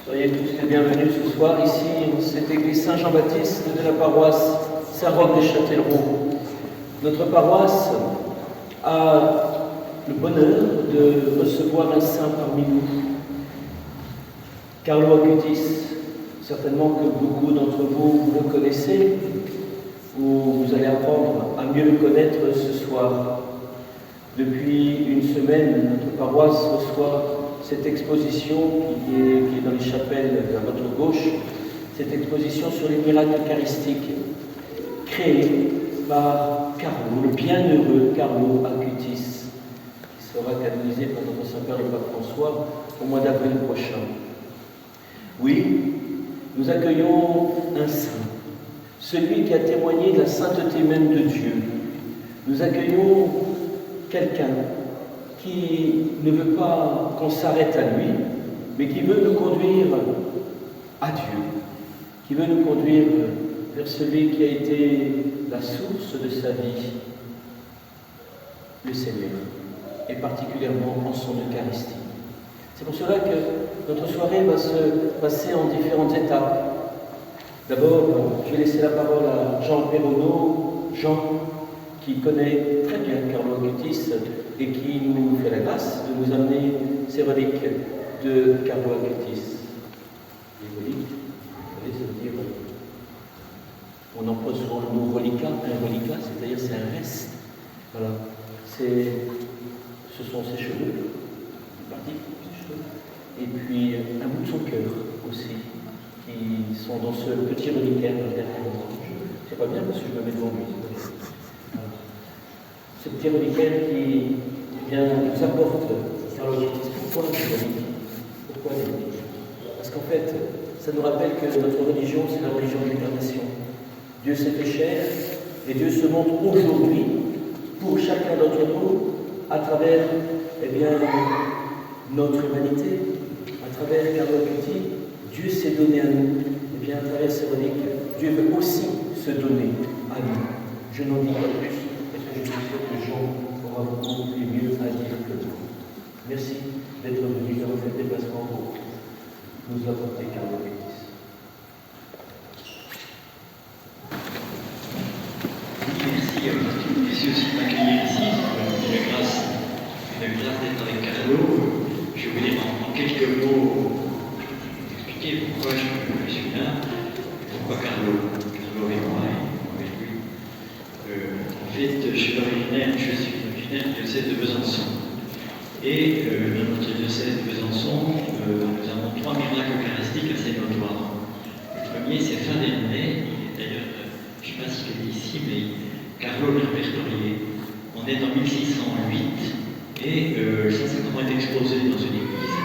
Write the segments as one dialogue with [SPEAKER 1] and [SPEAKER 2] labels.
[SPEAKER 1] Soyez tous les bienvenus ce soir ici, en cette église Saint-Jean-Baptiste de la paroisse Saint-Roch des Châtellerault. Notre paroisse a le bonheur de recevoir un saint parmi nous. Carlo Acutis, certainement que beaucoup d'entre vous le connaissez, ou vous allez apprendre à mieux le connaître ce soir. Depuis une semaine, notre paroisse reçoit cette exposition qui est dans les chapelles à votre gauche, cette exposition sur les miracles eucharistiques, créée par Carlo, le bienheureux Carlo Acutis, qui sera canonisé par notre Saint-Père le Pape François au mois d'avril prochain. Oui, nous accueillons un saint, celui qui a témoigné de la sainteté même de Dieu. Nous accueillons quelqu'un qui ne veut pas qu'on s'arrête à lui, mais qui veut nous conduire à Dieu, qui veut nous conduire vers celui qui a été la source de sa vie, le Seigneur, et particulièrement en son Eucharistie. C'est pour cela que notre soirée va se passer en différentes étapes. D'abord, je vais laisser la parole à Jean Perronneau, Jean, qui connaît très bien Carlo Acutis et qui nous fait la grâce de nous amener ces reliques de Carlo Acutis. Les reliques, vous savez, ça veut dire, on emploie souvent le mot reliquat, un reliquat, c'est-à-dire c'est un reste. Voilà, ce sont ses cheveux, une partie de ses cheveux, et puis un bout de son cœur aussi, qui sont dans ce petit reliquaire derrière moi. Je ne sais pas bien parce que je me mets devant lui. Ce petit reliquaire qui nous apporte Carlo Acutis. Pourquoi les reliques? Pourquoi les reliques? Parce qu'en fait, ça nous rappelle que notre religion, c'est la religion de l'incarnation. Dieu s'est fait chair et Dieu se montre aujourd'hui pour chacun d'entre nous à travers notre humanité, à travers Carlo Acutis. Dieu s'est donné à nous. Et bien à travers ces reliques, Dieu veut aussi se donner à nous. Je n'en dis pas plus. Je suis sûr que Jean aura beaucoup et mieux à dire que nous. Merci d'être venu dans cet déplacement pour nous apporter Carlo Acutis.
[SPEAKER 2] Merci aussi de m'accueillir ici. C'est une grâce d'être avec Carlo. Je voulais en quelques mots expliquer pourquoi je suis là, pourquoi Carlo et moi et lui. En fait, je suis originaire du diocèse de Besançon. Et dans notre diocèse de Besançon, nous avons 3 miracles eucharistiques assez notoires. Le premier, c'est fin d'année. D'ailleurs, je ne sais pas s'il est ici, mais Carlo l'a répertorié. On est en 1608 et ça est exposé dans une église.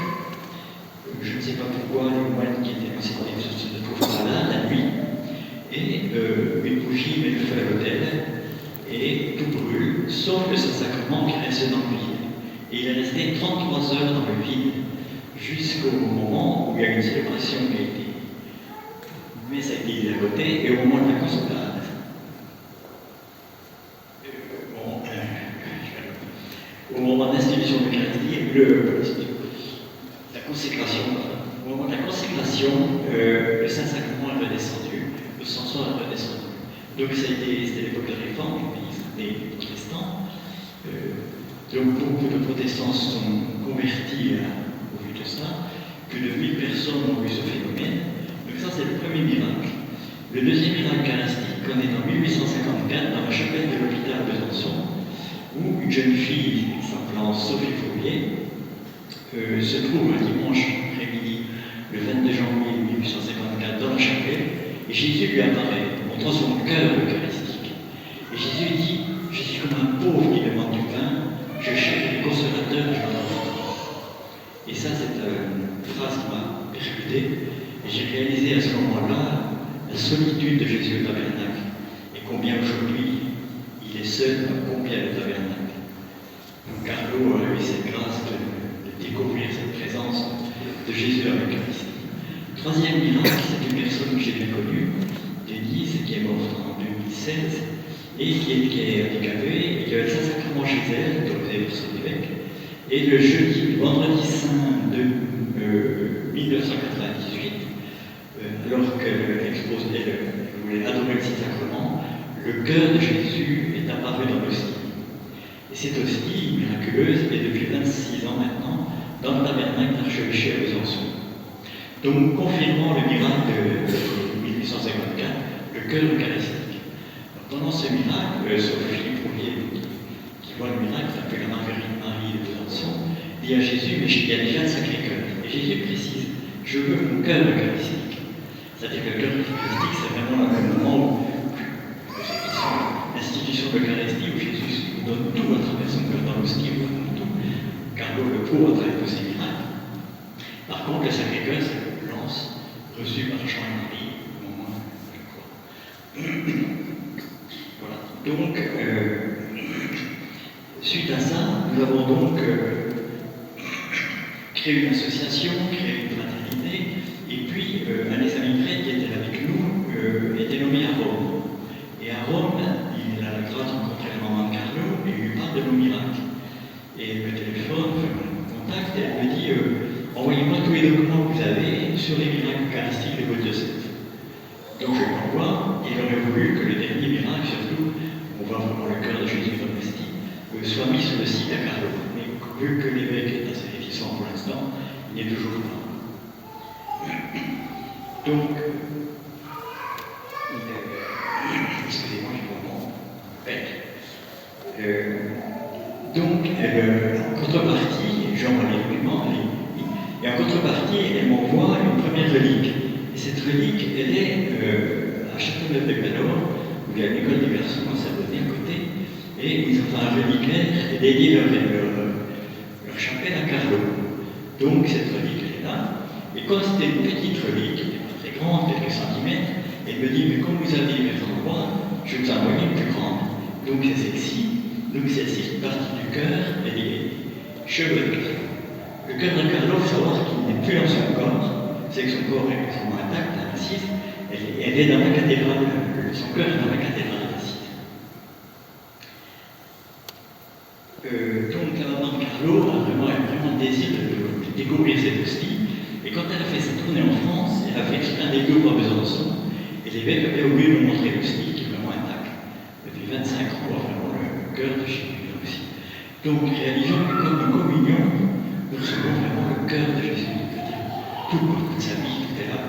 [SPEAKER 2] Je ne sais pas pourquoi les moines qui étaient dans cette église se trouvent pas là la nuit. Et une bougie met le feu à l'autel et tout brûle, sauf le Saint-Sacrement qui reste dans le vide. Et il est resté 33 heures dans le vide jusqu'au moment où il y a une célébration qui a été. Mais ça a été côté et au moment de la consécration. Au moment d'institution de l'Eucharistie, la consécration, au moment de la consécration, le Saint-Sacrement est redescendu, le sang est redescendu. Donc c'était l'époque de la Réforme, des protestants. Donc beaucoup de protestants se sont convertis au vu de ça, que de 1000 personnes ont vu ce phénomène. Donc ça c'est le premier miracle. Le deuxième miracle eucharistique, on est en 1854 dans la chapelle de l'hôpital de Besançon, où une jeune fille s'appelant Sophie Fournier se trouve un dimanche après-midi, le 22 janvier 1854, dans la chapelle, et Jésus lui apparaît, montrant son cœur eucharistique. Et Jésus dit, je suis comme un pauvre qui demande du pain, je cherche le consolateur, je n'en ai pas. Et ça, c'est une phrase qui m'a percuté, et j'ai réalisé à ce moment-là la solitude de Jésus au tabernacle, et combien aujourd'hui il est seul à combien le tabernacle. Donc Carlo a eu cette grâce de découvrir cette présence de Jésus à l'Eucharistie. Troisième miracle, c'est une personne que j'ai bien connue, Denise, qui est morte en 2016, et qui est handicapée, et qui avait le Saint-Sacrement chez elle, donc vous avez vu son évêque. Et le vendredi saint de 1998, cette hostie miraculeuse est depuis 26 ans maintenant dans le tabernacle d'Archevêché à Besançon. Donc, confirmant le miracle de 1854, le cœur eucharistique. Donc, pendant ce miracle, Sophie Fourier, qui voit le miracle, s'appelle la Marguerite Marie de Besançon, dit à Jésus, mais il y a déjà le Sacré-Cœur. Et Jésus précise, je veux mon cœur eucharistique. C'est-à-dire que le cœur eucharistique, c'est vraiment le moment où l'institution de l'Eucharistie, où Jésus nous donne tout à travers son cœur dans l'hostie, nous donne tout. Carlo le prouve à travers tous ces miracles. Par contre, le Sacré-Cœur, c'est le lance reçu par Jean et Marie, au moment de la croix. Voilà. Donc, suite à ça, nous avons donc créé une association, créé une fraternité, et puis un des amis prêtres qui était avec nous était nommé à Rome. Et à Rome, il a la grâce de rencontrer la maman de Carlo et lui parle de nos miracles. Et le téléphone, le contact, et elle me dit envoyez-moi tous les documents que vous avez sur les miracles eucharistiques de votre diocèse. Donc je l'envoie, et il aurait voulu que le dernier miracle, surtout, on voit vraiment le cœur de Jésus dans l'hostie, soit mis sur le site à Carlo. Mais vu que l'évêque est assez réticent pour l'instant, il n'est toujours pas. Donc, excusez-moi, je vois mon père. Donc, en contrepartie, j'envoie les documents, et en contrepartie, elle m'envoie une première relique. Et cette relique, elle est à Châteauneuf-de-Galore, où il y a une école des garçons à Saint-Bonnet à côté, et ils ont fait un reliquaire et dédié leur chapelle à Carlo. Donc, cette relique, elle est là. Et quand c'était une petite relique, elle n'est pas très grande, quelques centimètres, elle me dit, mais comme vous avez les endroits, je vais vous envoyer une plus grande. Donc, c'est celle-ci. Donc, celle-ci fait partie du cœur et des cheveux de Carlo. Le cœur de Carlo, il faut savoir qu'il n'est plus dans son corps, c'est que son corps est extrêmement intact à Assise, elle est dans la cathédrale, son cœur est dans la cathédrale d'Assise. Donc, la maman de Carlo a vraiment le désir de découvrir cette hostie, et quand elle a fait sa tournée en France, elle a fait un des deux à Besançon, et l'évêque avait oublié de nous montrer l'hostie qui est vraiment intacte. Depuis 25 ans, on voit vraiment le cœur de Jésus aussi. Donc, réalisons que comme une communion, nous recevons vraiment le cœur de Jésus. Tout toute sa vie, tout est là.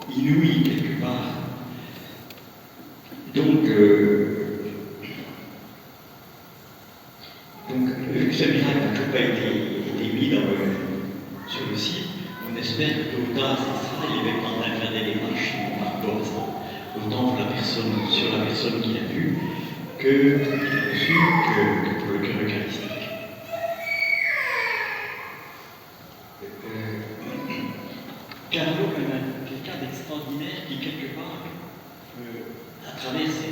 [SPEAKER 2] C'est inouï quelque part. Donc, vu que ce miracle n'a toujours pas été mis sur le site, on espère que tôt ou tard, c'est ça, l'évêque est en train de faire des démarches par rapport à ça. Autant pour la personne qui l'a vu, que pour le cœur eucharistique. Carlo est quelqu'un d'extraordinaire qui, quelque part, à travers sa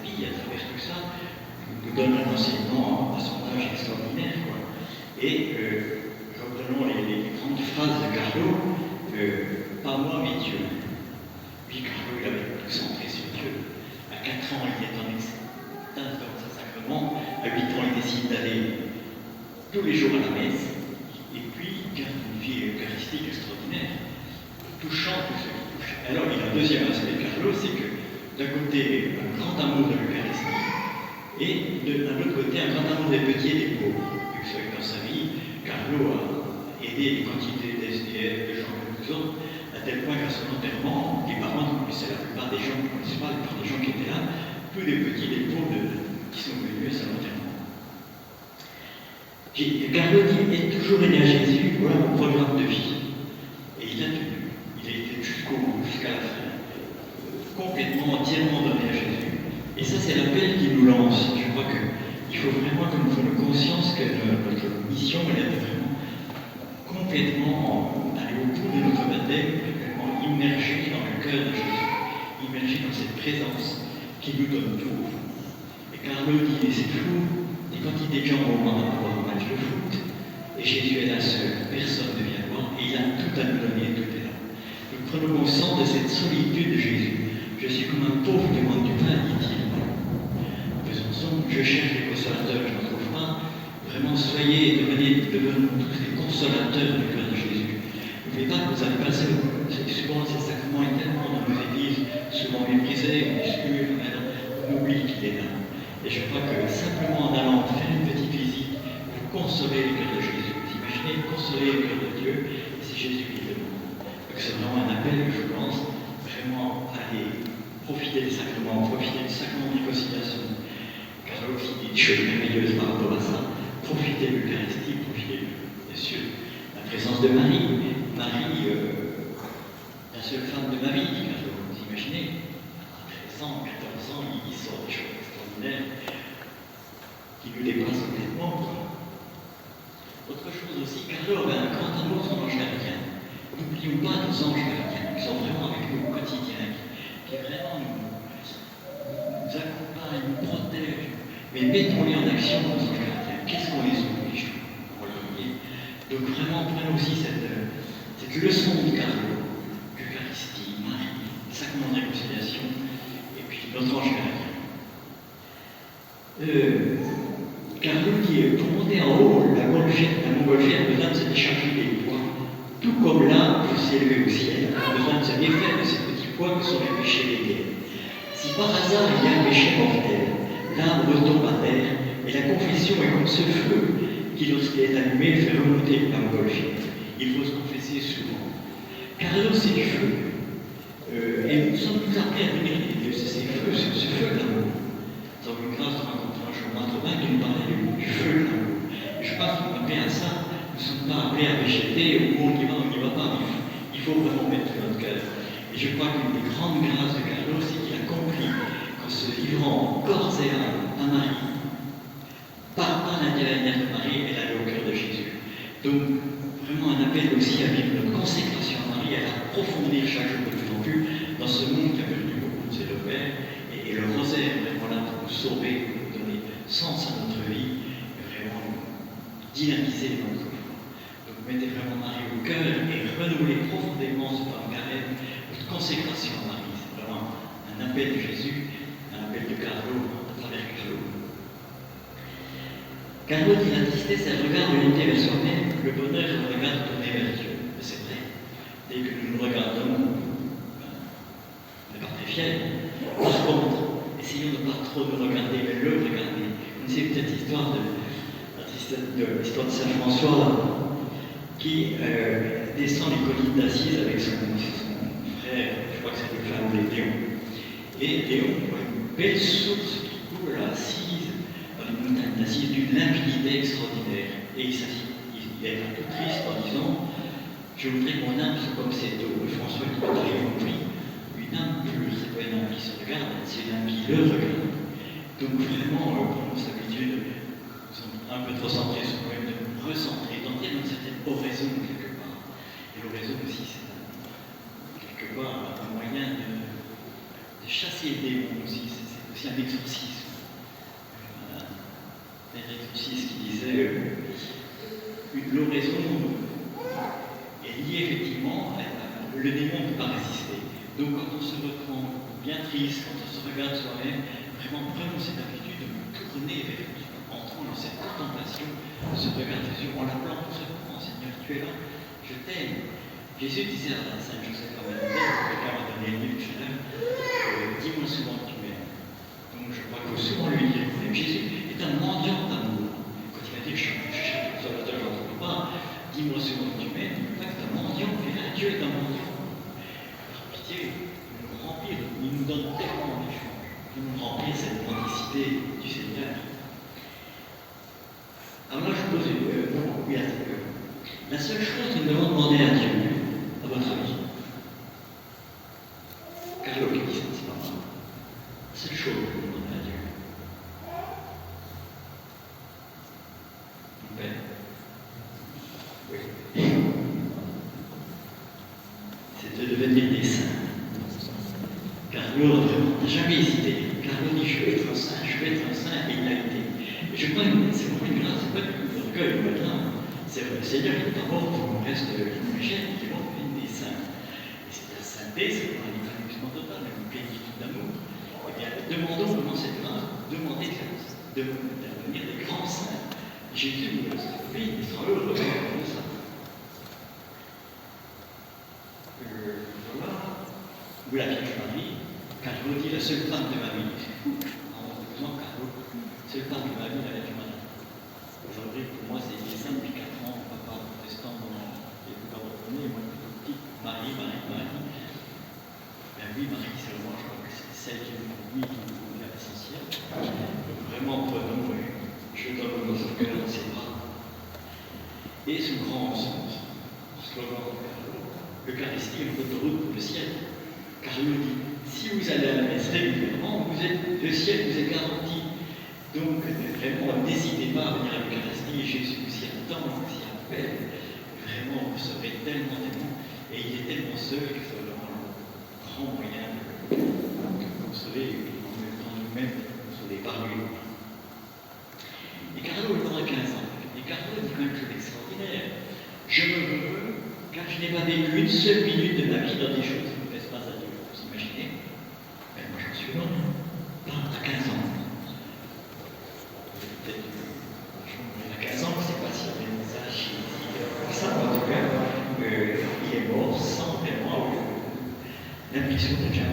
[SPEAKER 2] vie, à travers tout ça, nous donne un enseignement à son âge extraordinaire. Quoi. Et reprenons les grandes phrases de Carlo, pas moi mais Dieu. Puis Carlo, il avait tout centré sur Dieu. À 4 ans, il était en extase dans sa sacrement. À 8 ans, il décide d'aller tous les jours à la messe. Et puis, il garde une vie eucharistique extraordinaire, touchant tout ce qui touche. Alors, il y a un deuxième aspect de Carlo, c'est que d'un côté, un grand amour de l'Eucharistie, et d'un autre côté, un grand amour des petits et des pauvres. Vous savez que dans sa vie, Carlo a aidé des quantités d'SDF, de gens comme nous autres, à tel point qu'à son enterrement, les parents connaissaient la plupart des gens, la plupart des gens qui étaient là, tous les petits et les pauvres qui sont venus à son enterrement. Carlo dit, est toujours aidé à Jésus, voilà mon programme de vie. Et il a tenu. Il a été jusqu'au bout, jusqu'à la fin, complètement, entièrement donné à Jésus. Et ça, c'est l'appel qui nous lance. Je crois qu'il faut vraiment que nous prenions conscience que notre mission, elle est vraiment complètement aller au bout de notre baptême, complètement immergée dans le cœur de Jésus, immergée dans cette présence qui nous donne tout. Et Carlo dit, c'est fou, des quantités de gens vont voir un match de foot, et Jésus est là seul, personne ne vient voir, et il a tout à nous donner, tout est là. Nous prenons conscience de cette solitude de Jésus. Je suis comme un pauvre qui demande du pain, dit-il. Besançon, je cherche des consolateurs, je n'en trouve pas. Vraiment, devenez tous les consolateurs du cœur de Jésus. N'oubliez pas que vous avez passé, souvent ces sacrements est tellement dans nos églises, souvent méprisés, obscurs, on oublie qu'il est là. Et je crois que simplement en allant faire une petite visite, vous consolez le cœur de Jésus. Vous imaginez consoler le cœur de Dieu, et c'est Jésus qui le demande. Donc c'est vraiment un appel, je pense, vraiment à aller profiter des sacrements de réconciliation. Car là aussi, il y a des choses merveilleuses par rapport à ça. Profitez de l'Eucharistie, profitez, bien sûr, la présence de Marie. Marie, la seule femme de ma vie, car vous imaginez, à 13 ans, 14 ans, il sort des choses extraordinaires qui nous dépassent complètement. Autre chose aussi, Carlo avait un grand amour pour l'ange gardien. N'oublions pas nos anges gardiens, qui sont vraiment avec nous au quotidien, qui vraiment nous accompagnent, nous protègent. Mais mettons-les en action, nos anges gardiens. Qu'est-ce qu'on les oblige pour les lier? Donc vraiment, prenons aussi cette leçon de Carlo, l'Eucharistie, Marie, le sacrement de réconciliation, et puis notre ange gardien. Carlo dit, pour monter en haut, la montgolfière a besoin de se décharger des poids. Tout comme là, pour s'élever au ciel, a besoin de se défaire de ces petits poids que sont les péchés des guerres. Si par hasard il y a un péché mortel, l'arbre retombe à terre, et la confession est comme ce feu qui, lorsqu'il est allumé, fait remonter la montgolfière. Il faut se confesser souvent. Carlo, c'est du feu. Et nous sommes tous appelés à venir les dieux. C'est ce feu de l'amour. Dans une grâce de rencontrer un jour Robin qui nous parlait du feu de l'amour. Je pense qu'on appelé à ça. Nous ne sommes pas appelés à végéter, où on y va pas, mais il faut vraiment mettre notre cœur. Et je crois qu'une des grandes grâces de Carlo, c'est qu'il a compris qu'en se livrant corps et âme à Marie, par l'intermédiaire de Marie, elle allait au cœur de Jésus. Donc, vraiment un appel aussi à vivre notre consécration à Marie, à approfondir chaque jour de plus en plus dans ce monde qui a perdu beaucoup de ses repères. Et le rosaire est vraiment là pour nous sauver, pour nous donner sens à notre vie, et vraiment nous dynamiser notre foi. Donc mettez vraiment Marie au cœur et renouvelez profondément ce pain carême, notre consécration à Marie. C'est vraiment un appel de Jésus, un appel de Carlo à travers Carlo. Carlo dit la tristesse, elle regarde l'unité vers soi-même, le bonheur, elle regarde tourner vers Dieu. Mais c'est vrai, dès que nous nous regardons, on n'est pas très fiers. Par contre, essayons de ne pas trop nous regarder, mais le regarder. Vous connaissez peut-être l'histoire de Saint François qui descend les collines d'Assise avec son frère, je crois que c'était le frère de Léon. Et Léon voit une belle source qui coule à Assise, dans les montagnes d'Assise, d'une limpidité extraordinaire. Et il est un peu triste en disant, je voudrais que mon âme soit comme cette eau. Et François dit, vous avez compris. Une âme pure, c'est pas une âme qui se regarde, c'est une âme qui le regarde. Donc vraiment, pour nos habitudes, nous sommes un peu trop centrés sur nous-mêmes, de nous recentrer, tenter une certaine oraison quelque part. Et l'oraison aussi, c'est quelque part un moyen de chasser les démons aussi, c'est aussi un exorcisme. Un exorcisme qui disait l'oraison est liée effectivement le démon ne peut pas résister. Donc quand on se retrouve bien triste, quand on se regarde soi-même, vraiment prenons cette habitude de nous tourner vers Dieu, entrons dans cette contemplation, ce regard de Jésus, en l'appelant tout simplement, Seigneur, tu es là, je t'aime. Jésus disait à Saint Joseph quelqu'un m'a donné un livre, dis-moi souvent que tu m'aimes. Donc je crois qu'il faut souvent lui dire, Jésus est un mendiant d'amour. Quand il m'a dit, je cherche sur la terre, je n'en trouve pas, dis-moi souvent que tu m'aimes, en fait, c'est un mendiant, Dieu est un mendiant. Il nous remplit, il nous donne tellement de choix, il nous remplit cette mendicité du Seigneur. Alors là, je pose la seule chose que nous devons demander à Dieu, à votre avis, Carlo qui dit ça, c'est pas moi. La seule chose que nous demandons à Dieu, mon Père, oui, c'est de devenir des saints. Carlo n'a jamais hésité. Carlo dit, je veux être un saint, et il l'a été. Et je crois que c'est vraiment une grâce, c'est pas du orgueil ou maintenant. C'est le Seigneur qui d'abord pour le reste de l'imagine, qui va devenir des saints. Et c'est la sainteté, c'est pas un épanouissement total, mais une plénitude d'amour. Eh bien, demandons comment cette grâce, demandez de devenir des grands saints. Jésus nous le fait, il sera heureux comme ça. Voilà. Vous la Vierge Marie, Carlo dit la seule femme de ma vie. En disant Carlo, Marie. Ben oui, Marie, c'est vraiment, je crois que c'est celle qui nous conduit à l'essentiel. Donc vraiment, prenons, je donne notre cœur dans ses bras. Et son slogan, l'Eucharistie est votre route pour le ciel. Car il nous dit, si vous allez à la messe régulièrement, le ciel vous est garanti. Donc, vraiment, n'hésitez pas à venir à l'Eucharistie, et Jésus vous y attend, vous y appelle. Vraiment, vous serez tellement, et il est tellement seul que c'est vraiment un grand moyen de consoler en même temps nous-mêmes, consoler par lui. Et Carlo, il aura 15 ans. Et Carlo dit quand même quelque chose d'extraordinaire. Je me veux, car je n'ai pas vécu une seule minute de ma vie dans des choses qui ne plaisent pas à Dieu. Vous imaginez? Ben, moi, j'en suis loin. Pas à 15 ans. Peut-être, à 15 ans, je ne sais pas s'il y avait un message comme ça, en tout cas, il est mort sans vraiment l'impression d'être déjà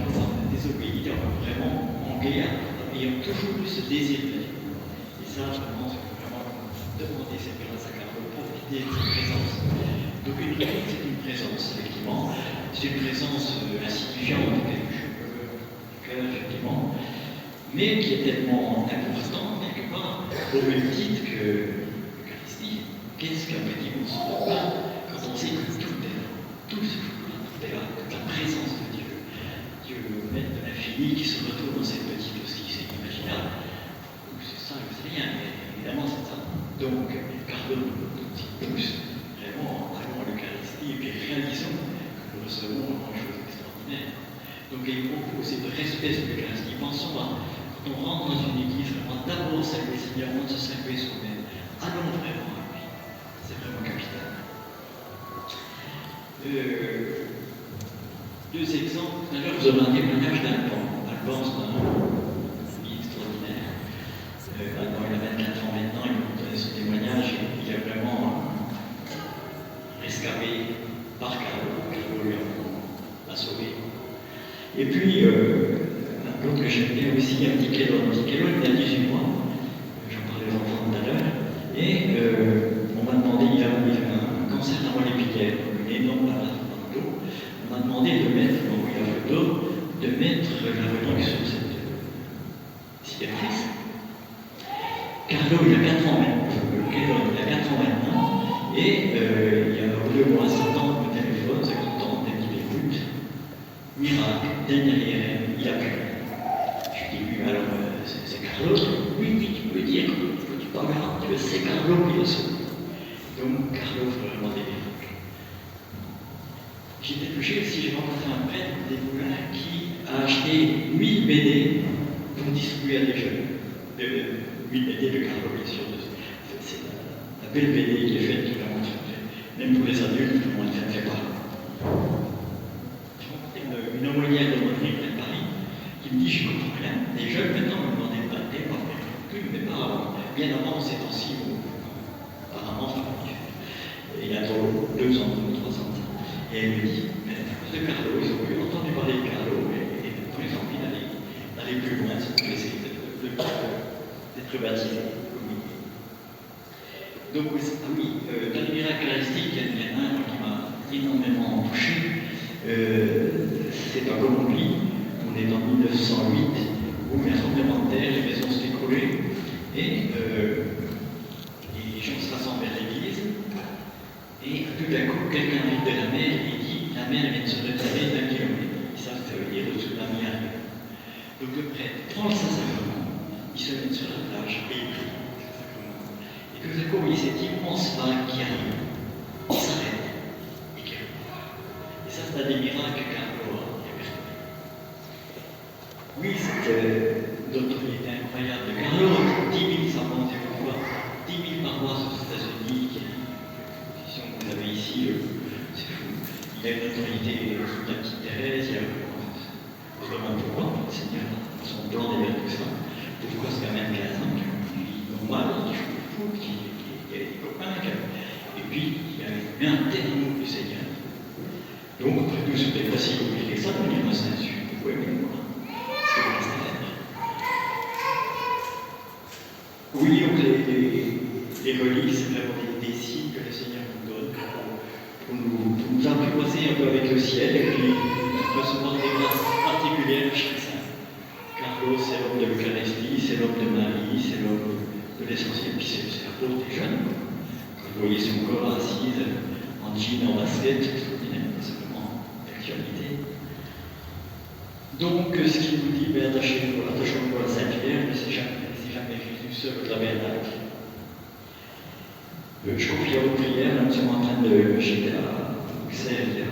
[SPEAKER 2] désobéi, d'avoir vraiment manqué, ayant toujours eu ce désir de Dieu. Et ça, vraiment, c'est vraiment demander cette grâce à Carlo, profiter de sa présence. Donc, une église, c'est une présence, effectivement. C'est une présence insignifiante, quelque chose du cœur, effectivement, mais qui est tellement importante, quelque part, au même titre que l'Eucharistie. Qu'est-ce qu'un petit morceau de pain quand on sait que tout est là, tout se joue là, tout est là, toute la présence de Dieu. Dieu, le maître de l'infini, qui se retrouve dans cette petite hostie, c'est inimaginable. C'est ça, c'est rien, mais évidemment c'est ça. Donc, Carlo nous pousse vraiment, allons à l'Eucharistie et puis réalisons que nous recevons une chose extraordinaire. Donc, il propose cette respect de l'Eucharistie. Pensons à, quand on rentre dans une église, vraiment d'abord saluer le Seigneur, avant de se saluer soi-même. Allons vraiment à lui. C'est vraiment capital. Deux exemples. Tout à l'heure, vous avez un témoignage d'Alban. Alban, c'est un vie extraordinaire. Alban, il a 24 ans maintenant, il nous donne son témoignage. Il a vraiment rescapé par Carlo. Carlo lui a sauvé. Et puis, l'autre que j'aime bien aussi, un petit Kélo. Un petit Kélo, il a 18 mois. J'en parlais aux enfants tout à l'heure. Et on m'a demandé, il a un cancer de la moelle épinière, une énorme maladie dans le dos. On m'a demandé de mettre, donc il a le dos, de mettre la relique sur cette cicatrice. Carlo, il a 4 ans maintenant. Kélo, il a 4 ans maintenant. Et il y a au lieu de moi 7 ans, le téléphone, 50 ans, il dit écoute, miracle, derrière, il a pu. Je dis oui, alors c'est Carlo. Oui, tu peux dire, tu parles, c'est Carlo qui le sauve. Donc Carlo fait vraiment des miracles. J'étais touché aussi, j'ai rencontré un prêtre des Moulins qui a acheté 1000 BD pour distribuer à des jeunes. 1000 BD de Carlo, bien sûr. C'est la belle BD qui est faite, qui vraiment même pour les adultes, tout le monde ne fait pas. Une aumônière de Montréal près de Paris qui me dit je ne comprends rien. Les jeunes maintenant me demandaient de baptême, mais pas avant. Bien avant ces temps-ci, apparemment, il y a 2 ans, 3 ans. Et elle me dit, mais à cause de Carlo, ils ont entendu parler de Carlo et ils ont envie d'aller plus loin, c'est essayer d'être baptisé. Donc oui, dans les miracles eucharistiques, il y en a un qui m'a énormément touché. C'est en Colombie, on est en 1908, où il y a un tremblement de terre, les maisons s'est écroulées, et les gens se rassemblent vers l'église, et tout d'un coup, quelqu'un arrive de la mer, et dit la mer vient de se retirer d'1 kilomètre. Ils savent que ça veut dire au-dessus de la mer. Donc le prêtre prend le Saint-Sacrement, il se met sur la plage, et il prie. Et tout d'un coup, il y a cette immense vague qui arrive, qui s'arrête, et qui repart. Et ça, c'est un des miracles que Carlo a permis. Oui, cette notoriété incroyable de Carlo, 10 000 savants, c'est pourquoi 10 000 paroisses aux États-Unis, l'exposition que vous avez ici, c'est fou. Il y a une notoriété sous la petite Thérèse, il y a vraiment pourquoi le Seigneur, son plan derrière tout ça, pourquoi c'est quand même 15 ans qu'il vit normal, qu'il joue au foot, qu'il y a des copains, et puis il y a eu un tel amour du Seigneur. Donc, après tout, c'était pas si compliqué que ça, on y reste dessus. Oui, mais moi, c'est ce que reste à faire. Oui, donc les reliques, c'est vraiment des signes que le Seigneur nous donne pour nous apprivoiser un peu avec le ciel et puis recevoir des grâces particulières à chaque saint. Carlo, c'est l'homme de l'Eucharistie, c'est l'homme de Marie, c'est l'homme de l'essentiel, puis c'est l'apôtre des jeunes. Quand vous voyez son corps assis en jean, en basket, c'est extraordinaire, c'est vraiment d'actualité. Donc, ce qu'il vous dit, ben, attachez-vous à la Sainte Vierge, c'est jamais Jésus seul au tabernacle. Je confie à vos prières, nous sommes en train de. J'étais à Bruxelles il y a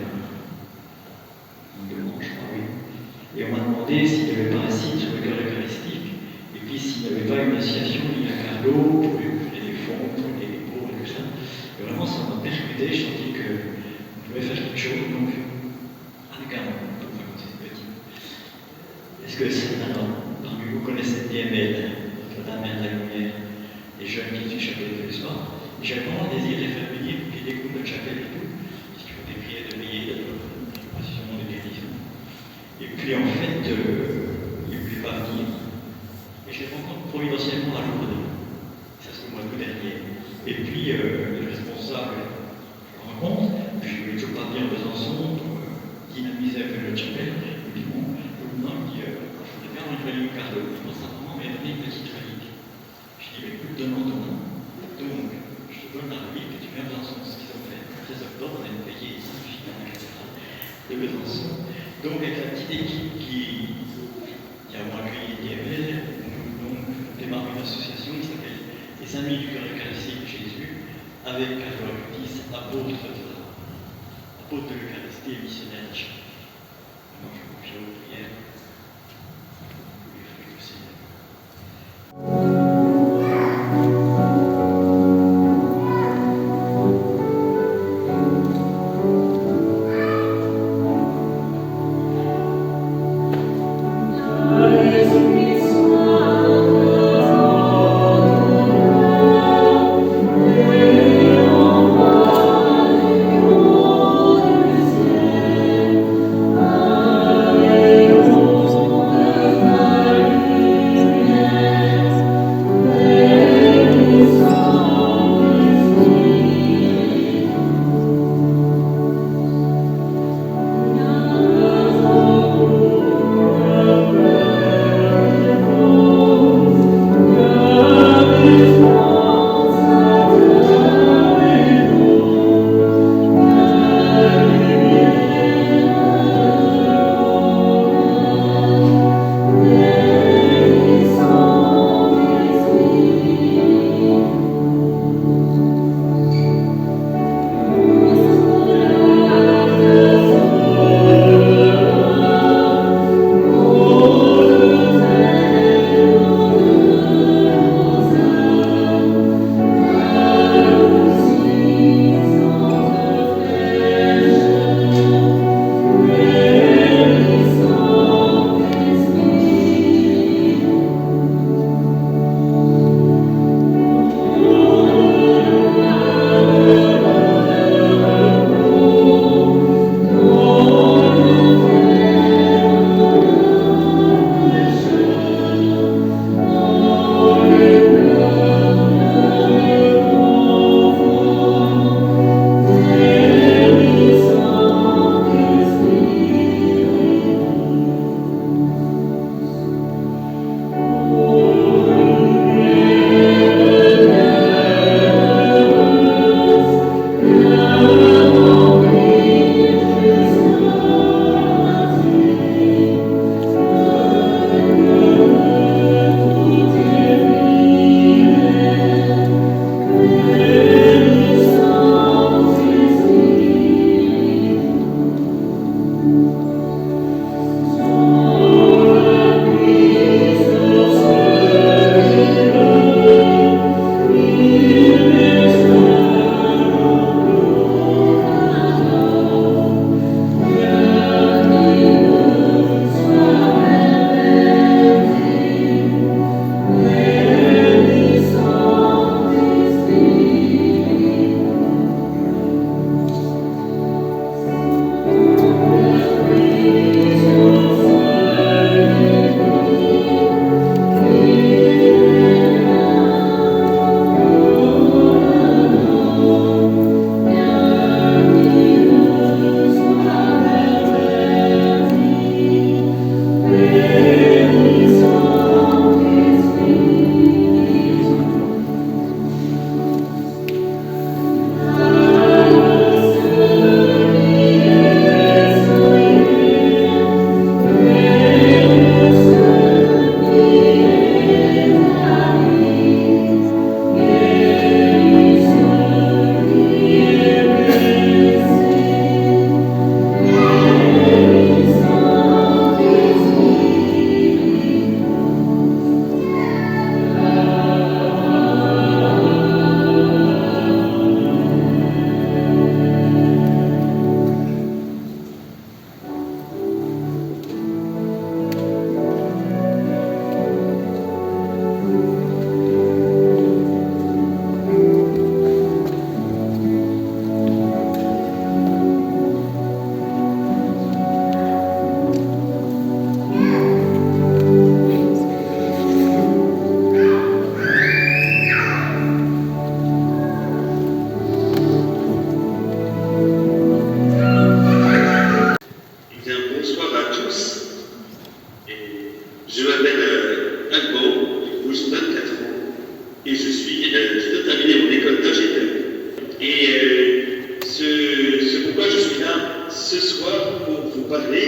[SPEAKER 2] 2 ans, je crois, oui. Et on m'a demandé s'il n'y avait pas un site sur le cœur eucharistique, et puis s'il n'y avait pas une association, il y a Carlo, pour les fonds, pour les pauvres, et tout ça. Et vraiment, ça m'a percuté, je sentis qu'on pouvait faire quelque chose, donc, avec un nom, pour pas compter petit. Est-ce que certains parmi vous connaissent DML, Notre-Dame de la Lumière, les jeunes qui du chapelle tous les soirs? J'ai vraiment désiré faire venir qu'il y ait des groupes de chapelle et tout, parce qu'il faut des prières de veillée, de précision, de guérison. Et puis en fait, il ne voulait pas venir. Et je les rencontre providentiellement la journée. Ça c'est le mois d'août dernier. Et puis le responsable, je le rencontre, puis je ne voulais toujours pas venir à Besançon pour dynamiser un peu le chapelle. Et puis bon, le lendemain, il me dit, il faudrait bien une relique Carlo. Je pense simplement m'avait donné une petite relique. Je dis, mais écoute, demande. Donc, je te donne la relique et tu viens à Besançon. Ce qu'ils ont fait. Le 13 octobre, on a une veillée magnifique dans la cathédrale de Besançon. Donc, avec la petite équipe qui a accueilli DML, donc démarre une association qui s'appelle Les Amis du Cœur Eucharistique de Jésus, avec Carlo Acutis, apôtre de l'Eucharistie et missionnaire de chaque. Alors, je vous confie aux prières. Oui, le Seigneur.
[SPEAKER 3] Oh parler,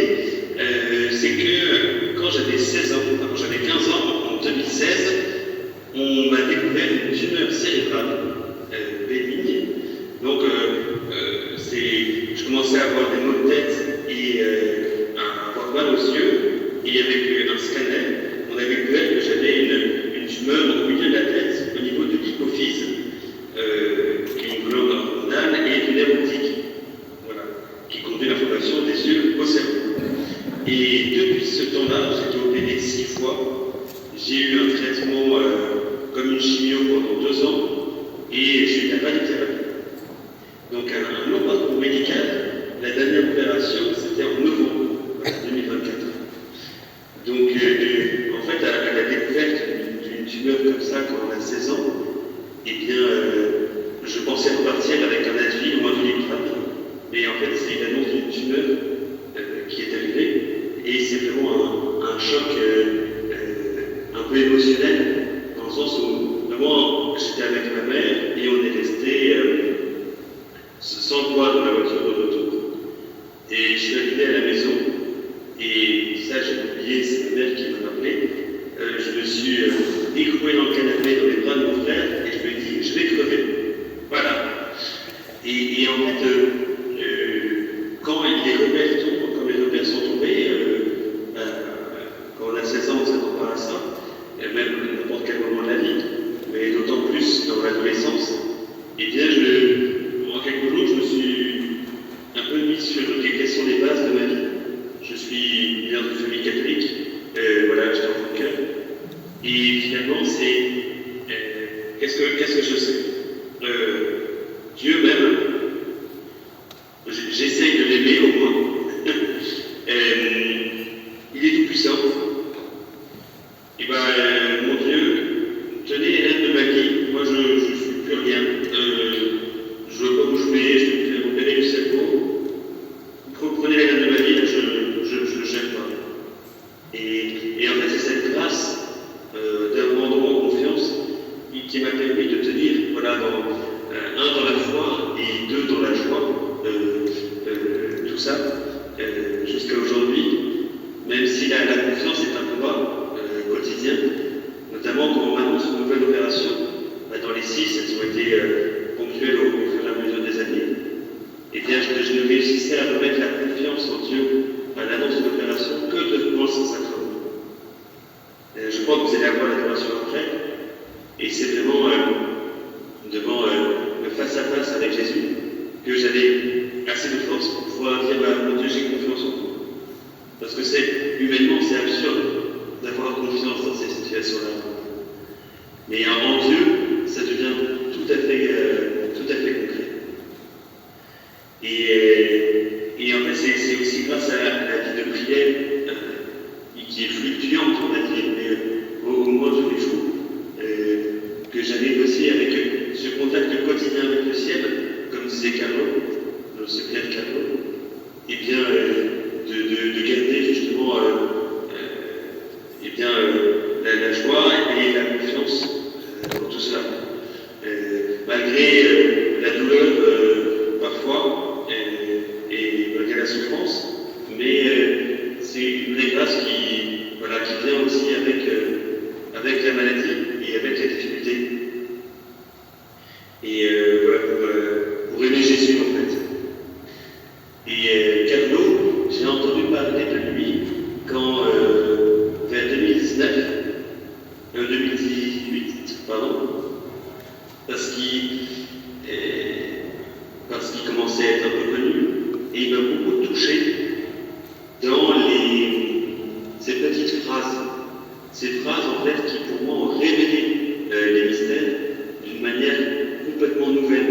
[SPEAKER 3] c'est que quand j'avais 16 ans, enfin, quand j'avais 15 ans, en 2016, on m'a découvert une tumeur cérébrale bénigne. Donc, je commençais à avoir des maux de tête et à avoir mal aux yeux. Et avec un scanner, on a découvert que j'avais une tumeur au milieu de la tête, au niveau de l'hypophyse, qui est une glande hormonale et du nerf optique, voilà, qui conduit l'information des yeux au cerveau. Et depuis ce temps-là, j'ai été opéré 6 fois. J'ai eu un traitement comme une chimio pendant 2 ans et j'ai eu la radiothérapie. Donc un long parcours médical. La dernière opération, c'était en novembre 2024. Donc en fait, à la découverte d'une tumeur comme ça quand on a 16 ans, eh bien, je pensais repartir avec un Advil ou un Doliprane. Mais en fait, c'est l'annonce d'une tumeur qui est arrivée. Et c'est vraiment un choc un peu émotionnel, dans le sens où vraiment j'étais avec ma mère et on est resté sans le voir dans la voiture de retour. Et je suis arrivé à la maison, et ça j'ai oublié, c'est ma mère qui m'a rappelé. Je me suis écroué dans le canapé dans les bras de mon frère et je me dis je vais crever. Voilà. Et en fait, quand les repères tombent, quand les repères sont tombés, quand on a 16 ans, on ne s'attend pas à ça, et même à n'importe quel moment de la vie, mais d'autant plus dans l'adolescence, et bien en quelques jours, je me suis un peu mis sur quelles sont les bases de ma vie. Je suis né dans une famille catholique, voilà, j'étais enfant de cœur, et finalement, c'est qu'est-ce que je sais Dieu m'aime, j'essaye de l'aimer au moins. Il est tout puissant. Et bien, mon Dieu, tenez les rênes de ma vie. Moi, je ne suis plus rien. Je ne veux pas vous jouer, je vais vous opérer du cerveau. Prenez les rênes de ma vie, là, je ne gère pas. Et en fait, c'est cette grâce d'abandon en confiance qui m'a permis de tenir, voilà, dans la foi et 2 dans la joie, tout ça, jusqu'à aujourd'hui, même si la confiance est un combat quotidien, notamment quand on m'annonce une nouvelle opération, dans les 6, elles ont été ponctuelles au fur et à mesure des années, et bien je ne réussissais à remettre la confiance en Dieu à l'annonce de l'opération que devant le Saint-Sacrement. Je crois que vous allez avoir l'adoration après, et c'est vraiment devant le face-à-face avec Jésus que j'avais assez de force pour pouvoir dire mon Dieu, j'ai confiance en toi. Parce que humainement, c'est absurde d'avoir confiance dans ces situations-là. Mais en Dieu, ça devient tout à fait concret. Et en fait, c'est aussi grâce à la vie de prière qui est fluctuante, on va dire, mais au moins tous les jours, que j'arrive aussi avec ce contact quotidien avec le ciel, comme disait Carlo, le secret de Carlo, et bien de garder justement la joie et la confiance dans tout cela. Malgré la douleur parfois et malgré la souffrance, mais c'est une vraie grâce qui vient aussi avec la maladie et avec la difficulté. Et voilà, pour aimer Jésus en fait. Et Carlo, j'ai entendu parler de lui quand, vers 2018, parce qu'il commençait à être un peu connu, et il m'a beaucoup touché dans ces petites phrases. Ces phrases en fait qui pour moi ont révélé les mystères d'une manière complètement nouvelle.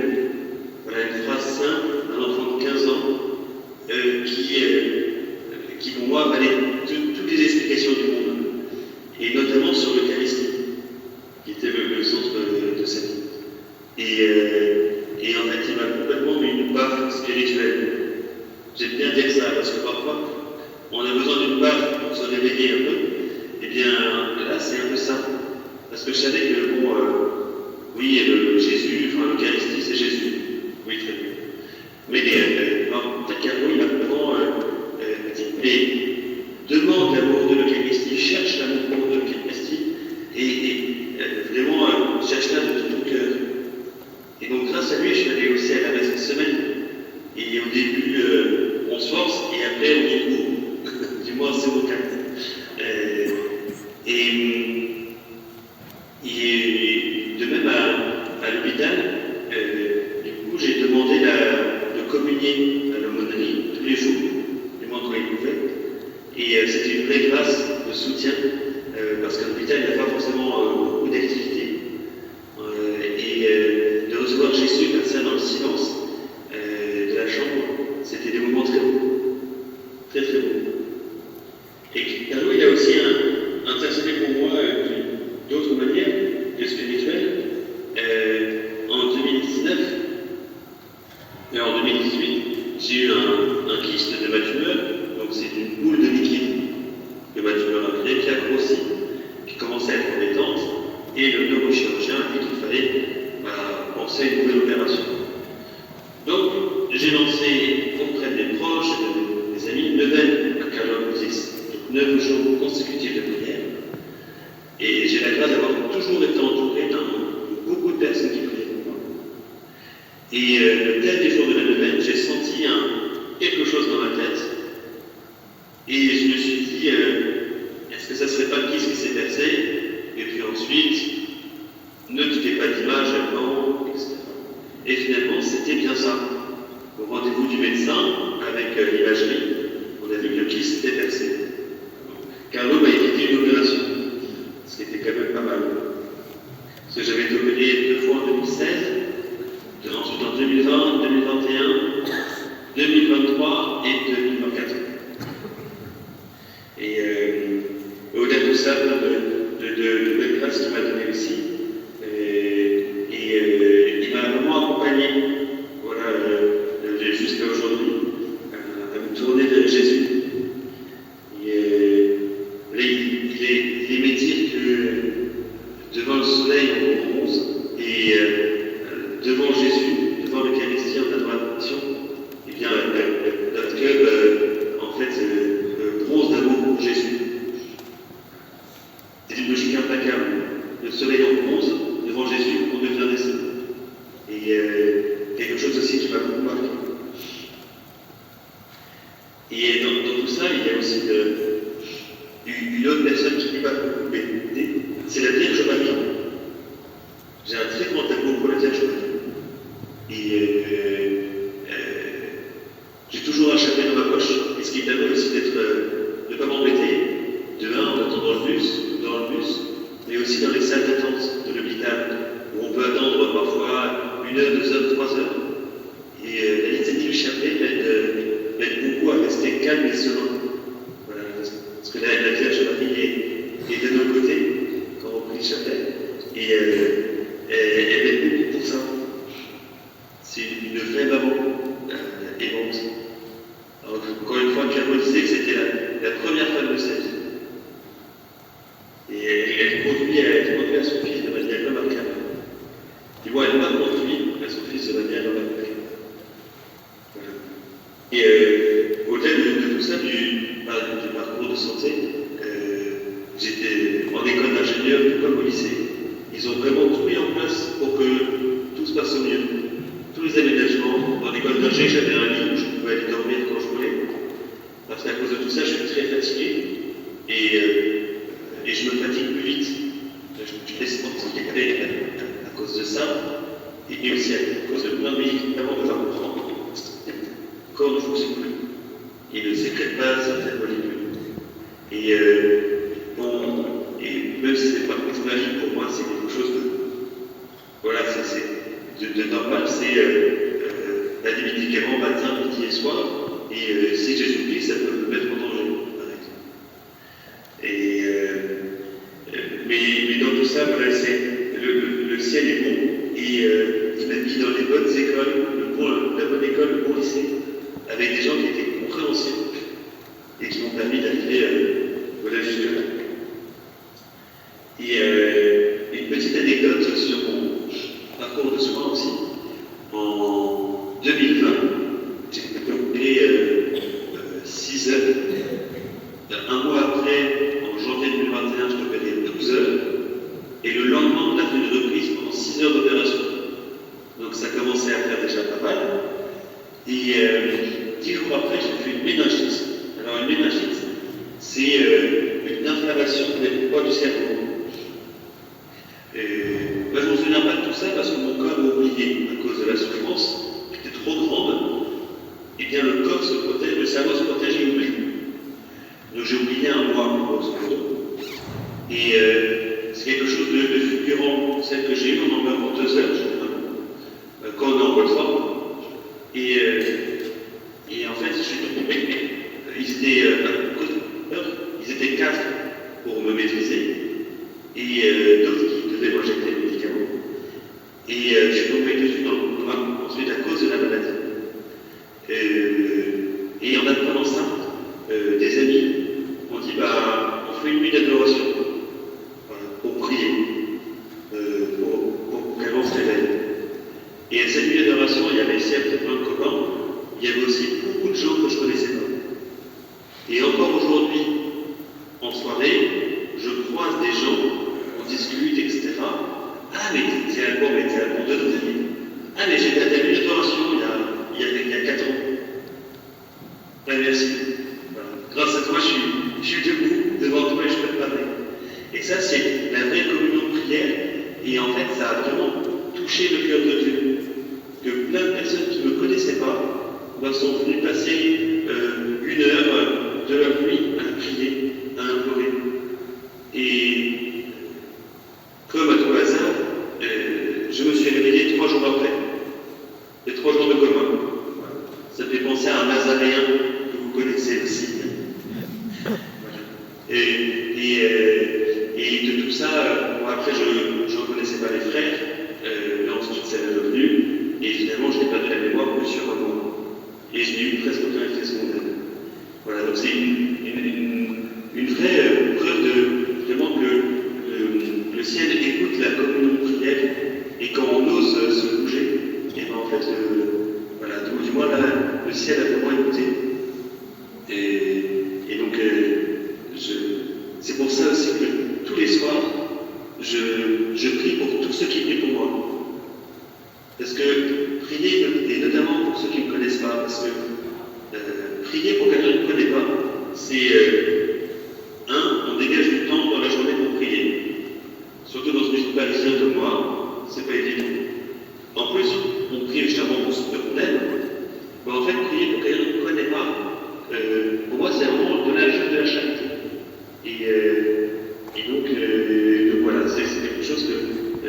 [SPEAKER 3] Voilà une phrase simple d'un enfant de 15 ans qui pour moi valait toutes les explications du monde, et notamment sur l'Eucharistie, qui était le centre de sa vie. Et en fait, il m'a complètement mis une baffe spirituelle. J'aime bien dire ça, parce que parfois, on a besoin d'une baffe pour se réveiller un peu. Et bien, là, c'est un peu ça. Parce que je savais que, Jésus, l'Eucharistie, c'est Jésus. Oui, très bien. Mais en fait, Carlo, il m'a vraiment dit mais demande l'amour de l'Eucharistie, cherche l'amour de l'Eucharistie, vraiment cherche-la de tout cœur. Et donc grâce à lui, je suis allé aussi à la messe de semaine. Et au début, on se force, et après on y court. Du moins, c'est mon cas. Et de même à l'hôpital, du coup, j'ai demandé de communier à l'aumônerie tous les jours, du moins quand il pouvait. Et c'était une vraie grâce de soutien, parce qu'à l'hôpital, il n'y a pas forcément beaucoup d'activités. De recevoir Jésus comme ça dans le silence de la chambre, c'était des moments très beaux. Très très beaux. Et Carlo, il a aussi intercédé pour moi d'autres manières que spirituelles. En 2019 et en 2018, j'ai eu un kyste de ma tumeur, donc c'est une boule de liquide que ma tumeur a créée, qui a grossi, qui commençait à être embêtante, et le neurochirurgien a dit qu'il fallait penser à une nouvelle opération. Donc, j'ai lancé auprès des proches et des amis une neuvaine à Carlo Acutis, donc 9 jours consécutifs de prière. Et j'ai la grâce d'avoir toujours été entouré de beaucoup de personnes qui priaient pour moi. Et le dernier jour de la neuvaine, j'ai senti quelque chose dans ma tête. Et je me suis dit, est-ce que ça ne serait pas le kyste qui s'est percé? Et puis ensuite, ne te fais pas d'image, non, etc. Et finalement, c'était bien ça. Au rendez-vous du médecin, avec l'imagerie, on a vu que le kyste était percé. Carlo m'a évité une opération, ce qui était quand même pas mal. Parce que j'avais été opéré 2 fois en 2016, ensuite en 2020, 2021, 2023 et 2024. Et au-delà de ça, de belles grâces qu'il m'a donné aussi. Il m'a vraiment accompagné, voilà, jusqu'à aujourd'hui, à me tourner vers Jésus. Il aimait dire que devant le soleil on bronze, et devant Jésus, devant l'Eucharistie en adoration, eh bien, notre cœur, en fait, bronze d'amour pour Jésus. C'est une logique implacable. Le soleil en bronze, devant Jésus, on devient des saints. Et quelque chose aussi qui m'a beaucoup marqué. Et dans tout ça, il y a aussi une autre personne qui m'a beaucoup aidé, c'est la Vierge Marie. J'ai un très grand amour pour la Vierge Marie. Et j'ai toujours un chapelet dans ma poche, et ce qui permet aussi de ne pas m'embêter, en étant dans le bus, mais aussi dans les salles d'attente de l'hôpital, où on peut attendre parfois 1 heure, 2 heures, 3 heures. Et la litanie du chapelet m'aide beaucoup à rester calme et serein. Voilà, parce que la Vierge Marie est de nos côtés quand on prie le chapelet, et elle m'aide beaucoup pour ça. C'est une vraie maman aimante. Alors, encore une fois, Carlo disait que c'était la première femme de sa vie. Et elle conduit à son fils de manière remarquable. Et moi, elle m'a conduit à son fils de manière remarquable. Voilà. Et au-delà de tout ça, du parcours de santé, j'étais en école d'ingénieur, tout comme au lycée. Ils ont vraiment tout mis en place pour que tout se passe au mieux. Tous les aménagements. En école d'ingé, j'avais un lit où je pouvais aller dormir quand je voulais. Parce qu'à cause de tout ça, je suis très fatigué. Et je me fatigue plus vite. Je fais sport à cause de ça. Et aussi à cause de plein de médicaments que je vais reprendre. Le corps ne fonctionne plus. Il ne sécrète pas certaines molécules. Et même si ce n'est pas magique, pour moi, c'est quelque chose de. Voilà, c'est de normal, c'est des médicaments matin, midi et soir. Et si j'ai oublié, ça peut me mettre en danger, par exemple. Mais dans tout ça, voilà, le ciel est bon. Et il m'a mis dans les bonnes écoles, la bonne école, le bon lycée, avec des gens qui étaient compréhensifs et qui m'ont permis d'arriver voilà, jusque-là. Et une petite anecdote sur mon parcours de soins aussi. En 2020, j'ai opéré 6 heures 10 jours après, j'ai fait une méningite. Alors, une méningite, c'est une inflammation des poids du cerveau. Moi, je ne me souviens pas de tout ça parce que mon corps m'a oublié à cause de la souffrance qui était trop grande. Et bien, le corps se protège, le cerveau se protège et oublie. Donc, j'ai oublié un mois, grosso modo. Et c'est quelque chose de fulgurant, celle que j'ai eue, on en meurt pour 2 heures, quand on est en bonne forme. Et en fait, je suis tombé. Ils étaient 4 pour me maîtriser, et d'autres qui devaient m'injecter des médicaments. Et je suis tombé dessus dans le coma, ensuite à cause de la maladie. Et en apprenant ça, des amis m'ont dit on fait une nuit d'adoration, voilà, pour prier, pour qu'elle se réveille. Et à cette nuit d'adoration, il y avait certes plein de copains, il y avait aussi beaucoup de gens que je ne connaissais pas. Et encore aujourd'hui, en soirée, je croise des gens, on discute, etc. Ah, mais t'es à quoi? Mais t'es à la de nos amis. Ah, mais j'étais à ta nuit d'adoration il y a 4 ans. Ben, merci. Voilà. Grâce à toi, je suis debout devant toi et je peux te parler. Et ça, c'est la vraie communion de prière. Et en fait, ça a vraiment touché le cœur de Dieu. Que plein de personnes qui ne me connaissaient pas sont venues passer 1 heure de leur nuit à prier, à implorer. Et comme à tout hasard, je me suis réveillé 3 jours après. Et 3 jours de coma. Ça fait penser à un Nazaréen que vous connaissez aussi. Voilà. Et de tout ça, après je ne reconnaissais pas les frères, mais ensuite ça m'est revenu. Et finalement, je n'ai pas de la mémoire que sur un mois. Et je n'ai eu presque aucun effet secondaire. Voilà, donc c'est une vraie preuve de vraiment que le ciel écoute la communion de prière. Et quand on ose se bouger, et bien en fait, voilà, du moins là, le ciel a vraiment écouté. Et donc, c'est pour ça aussi que tous les soirs, je prie pour tous ceux qui prient pour moi. Parce que prier, et notamment pour ceux qui ne me connaissent pas, parce que prier pour quelqu'un qui ne me connaît pas, c'est on dégage du temps dans la journée pour prier. Surtout dans ce musique parisien comme moi, c'est pas évident. En plus, on prie évidemment pour ce qu'on aime, mais en fait, prier pour quelqu'un qui ne me connaît pas, pour moi, c'est vraiment de la charité. Et donc voilà, c'est quelque chose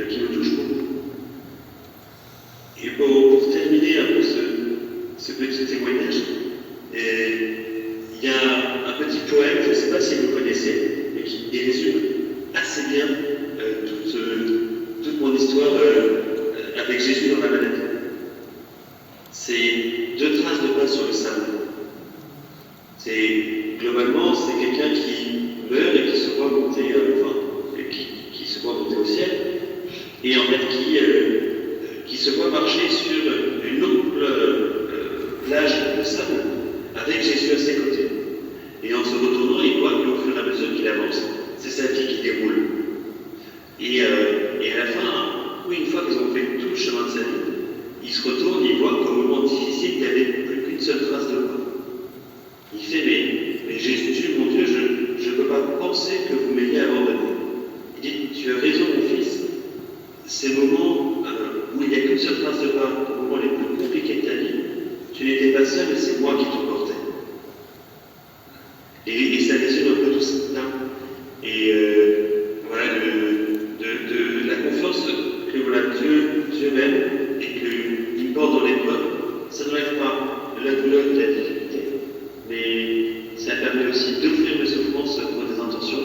[SPEAKER 3] qui me touche beaucoup. Et pour terminer un peu ce petit témoignage, il y a un petit poème, je ne sais pas si vous connaissez, mais qui résume assez bien toute mon histoire avec Jésus dans la maladie. C'est 2 traces de pas sur le sable. Globalement, c'est quelqu'un qui meurt et qui se voit monter, qui se voit monter au ciel, et en fait qui se voit marcher sur une longue plage de sable avec Jésus à ses côtés. Et en se retournant, il voit qu'au fur et à mesure qu'il avance, c'est sa vie qui déroule. Et à la fin, une fois qu'ils ont fait tout le chemin de sa vie, il se retourne et il voit qu'au moment difficile, il n'y avait plus qu'une seule trace de pas. Il fait, mais Jésus, mon Dieu, je ne peux pas penser que vous m'ayez abandonné. Il dit, tu as raison, mon fils, ces moments où il n'y a qu'une seule trace de pas, les moments les plus compliqués de ta vie, tu n'étais pas seul et c'est moi qui te portais. Et ça résume un peu tout ça. Et voilà, de la confiance que voilà, Dieu m'aime et qu'il me porte dans l'épreuve, ça n'enlève pas la douleur de la difficulté, mais ça permet aussi d'offrir mes souffrances pour des intentions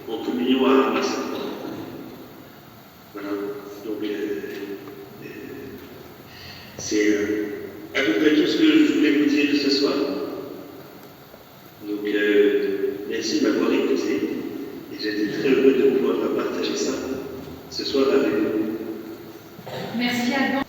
[SPEAKER 3] en communion à sa croix. Voilà, donc c'est à peu près tout ce que je voulais vous dire ce soir. Donc merci de m'avoir écouté et j'étais très heureux de pouvoir partager ça ce soir avec vous.
[SPEAKER 4] Merci Alban.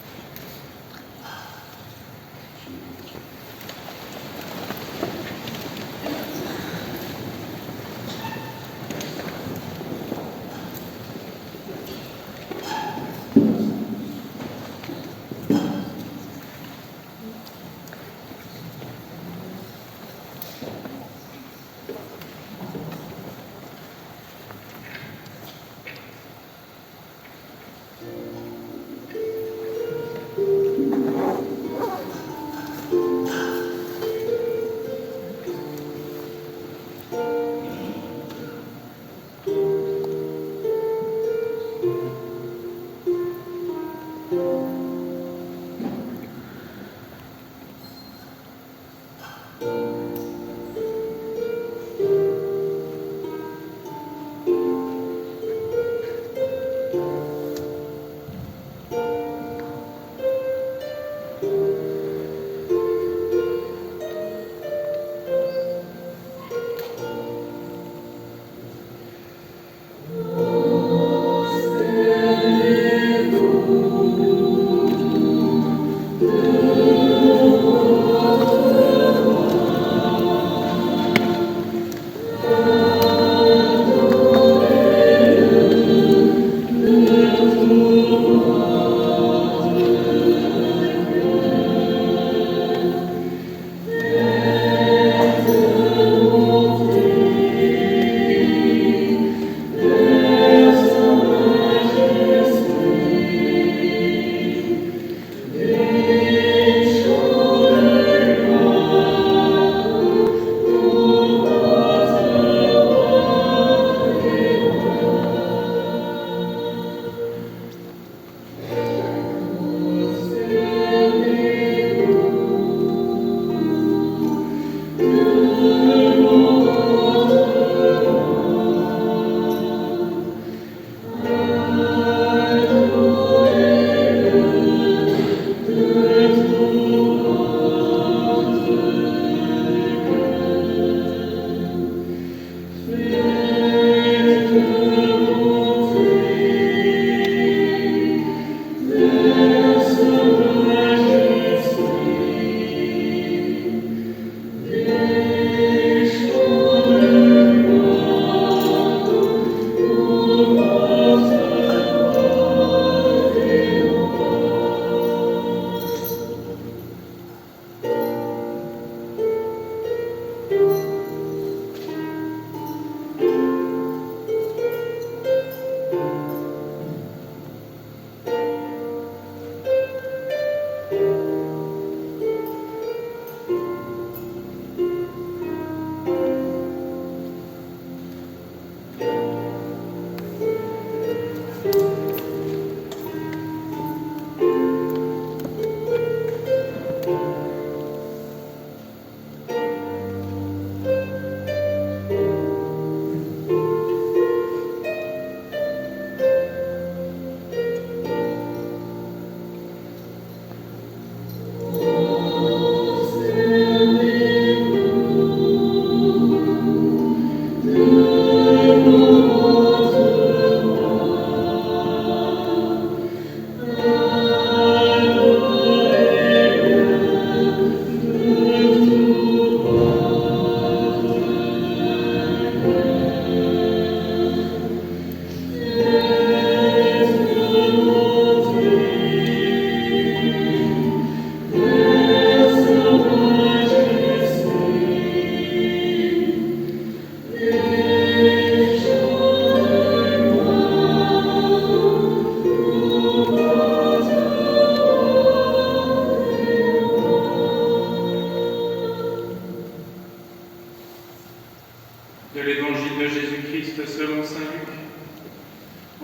[SPEAKER 5] De l'évangile de Jésus-Christ selon saint Luc.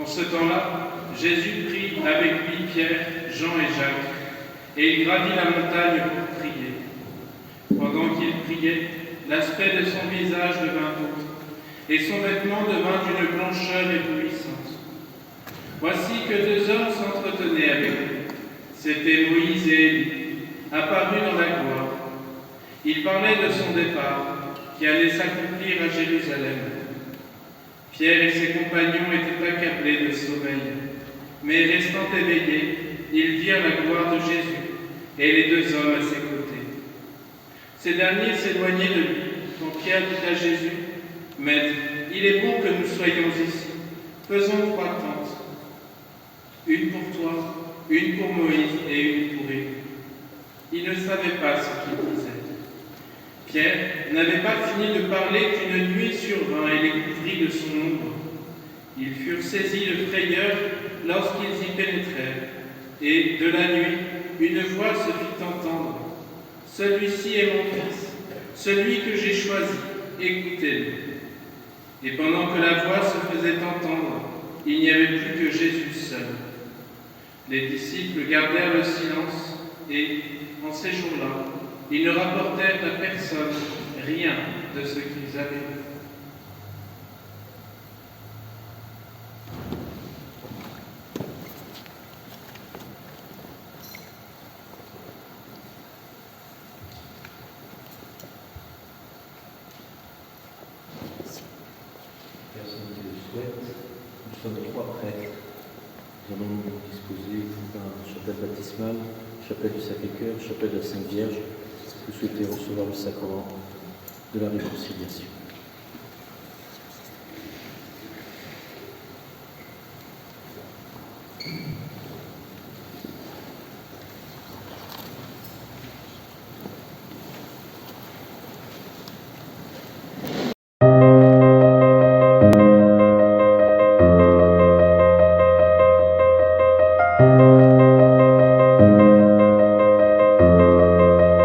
[SPEAKER 5] En ce temps-là, Jésus prit avec lui Pierre, Jean et Jacques, et il gravit la montagne pour prier. Pendant qu'il priait, l'aspect de son visage devint autre, et son vêtement devint d'une blancheur éblouissante. Voici que deux hommes s'entretenaient avec lui. C'étaient Moïse et Élie, apparus dans la gloire. Ils parlaient de son départ, qui allait s'accomplir à Jérusalem. Pierre et ses compagnons étaient accablés de sommeil, mais restant éveillés, ils virent la gloire de Jésus et les deux hommes à ses côtés. Ces derniers s'éloignaient de lui, quand Pierre dit à Jésus, « Maître, il est bon que nous soyons ici. Faisons 3 tentes, une pour toi, une pour Moïse et une pour Élie. » Il ne savait pas ce qu'il disait. Pierre n'avait pas fini de parler qu'une nuit survint et les couvrit de son ombre. Ils furent saisis de frayeur lorsqu'ils y pénétrèrent, et de la nuit, une voix se fit entendre. « Celui-ci est mon fils, celui que j'ai choisi, écoutez-le. » Et pendant que la voix se faisait entendre, il n'y avait plus que Jésus seul. Les disciples gardèrent le silence et, en ces jours-là, ils ne rapportèrent à personne rien de ce qu'ils avaient vu.
[SPEAKER 6] Personne qui le souhaite. Nous sommes 3 prêtres. Nous allons nous disposer pour la chapelle baptismale, chapelle du Sacré-Cœur, chapelle de la Sainte Vierge. Vous souhaitez recevoir le sacrement de la réconciliation.